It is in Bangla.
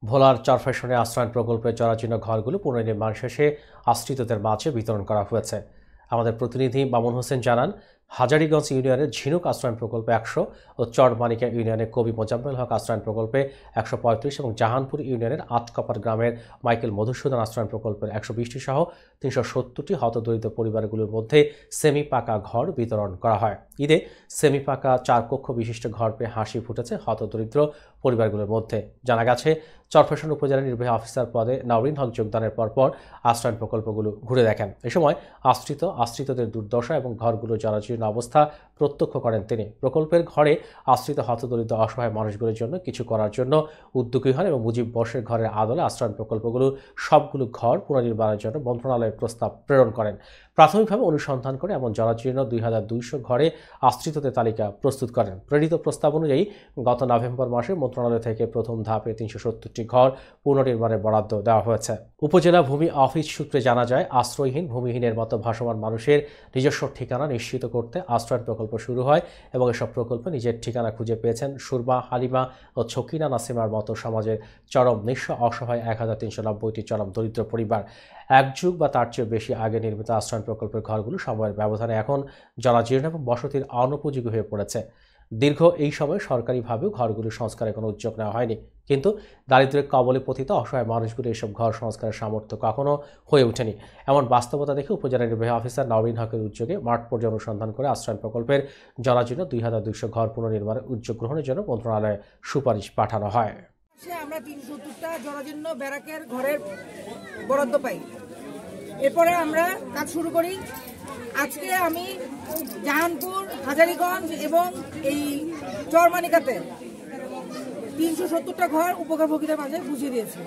ভোলার চরফ্যাশনে আশ্রয়ণ প্রকল্পে জরাজীর্ণ ঘরগুলো পুনর্নির্মাণ শেষে আশ্রিতদের মাঝে বিতরণ করা হয়েছে। আমাদের প্রতিনিধি মামুন হোসেন জানান, হাজারীগঞ্জ ইউনিয়নের ঝিনুক আশ্রয়ণ প্রকল্পে ১০০ ও চরমানিকা ইউনিয়নের কবি মোজাম্মেল হক আশ্রয়ণ প্রকল্পে ১৩৫ এবং জাহানপুর ইউনিয়নের আটকপার গ্রামের মাইকেল মধুসূদন আশ্রয়ণ প্রকল্পের ১২০টি সহ ৩৭০টি হতদরিদ্র পরিবারগুলোর মধ্যে সেমি পাকা ঘর বিতরণ করা হয়। ঈদে সেমি পাকা ৪ কক্ষ বিশিষ্ট ঘর পেয়ে হাসি ফুটেছে হতদরিদ্র পরিবারগুলোর মধ্যে। জানা গেছে, চরফ্যাশন উপজেলা নির্বাহী অফিসার পদে নওরিন হক যোগদানের পরপর আশ্রয়ণ প্রকল্পগুলো ঘুরে দেখেন। এ সময় আশ্রিতদের দুর্দশা এবং ঘরগুলো জরাজীর্ণ অবস্থা প্রত্যক্ষ করেন তিনি। প্রকল্পের ঘরে আশ্রিত হতদরিদ্র অসহায় মানুষগুলোর জন্য কিছু করার জন্য উদ্যোগী হন এবং মুজিব বর্ষের ঘরের আদলে আশ্রয়ণ প্রকল্পগুলো সবগুলো ঘর পুনর্নির্মাণের জন্য মন্ত্রণালয়ে প্রস্তাব প্রেরণ করেন। প্রাথমিকভাবে অনুসন্ধান করে এমন জরাজীর্ণ ২২০০ ঘরে আশ্রিতদের তালিকা প্রস্তুত করেন। প্রেরিত প্রস্তাব অনুযায়ী গত নভেম্বর মাসে মন্ত্রণালয় থেকে প্রথম ধাপে ৩৭০টি ঘর পুনর্নির্মাণের বরাদ্দ দেওয়া হয়েছে। উপজেলা ভূমি অফিস সূত্রে জানা যায়, আশ্রয়হীন ভূমিহীনের মতো ভাসমান মানুষের নিজস্ব ঠিকানা নিশ্চিত করতে আশ্রয়ণ প্রকল্প শুরু হয় এবং এসব প্রকল্পে নিজের ঠিকানা খুঁজে পেয়েছেন সুরমা, হালিমা ও ছকিনা নাসিমার মতো সমাজের চরম নিঃস্ব অসহায় ১৩৯০টি চরম দরিদ্র পরিবার। এক যুগ বা তার চেয়ে বেশি আগে নির্মিত আশ্রয়ণ প্রকল্পের ঘরগুলো সময়ের ব্যবধানে এখন জরাজীর্ণ এবং বসতির অনুপযোগী হয়ে পড়েছে। দীর্ঘ এই সময় সরকারিভাবেও ঘরগুলো সংস্কারের কোনো উদ্যোগ নেওয়া হয়নি, কিন্তু দারিদ্র্যের কবলে পতিত অসহায় মানুষগুলো এসব ঘর সংস্কারের সামর্থ্য কখনো হয়ে ওঠেনি। এমন বাস্তবতা দেখে উপজেলা নির্বাহী অফিসার নওরিন হকের উদ্যোগে মাঠ পর্যায়ে অনুসন্ধান করে আশ্রয়ণ প্রকল্পের জরাজীর্ণ ২২০০ ঘর পুনর্নির্মাণের উদ্যোগ গ্রহণের জন্য মন্ত্রণালয়ে সুপারিশ পাঠানো হয়। আমরা ৩৭০টা জরাজীর্ণ ব্যারাকের ঘরের বরাদ্দ পাই। এরপরে আমরা কাজ শুরু করি। আজকে আমি জাহানপুর, হাজারীগঞ্জ এবং এই চরমানিকাতে ৩৭০টা ঘর উপকারভোগীদের মাঝে বুঝিয়ে দিয়েছি।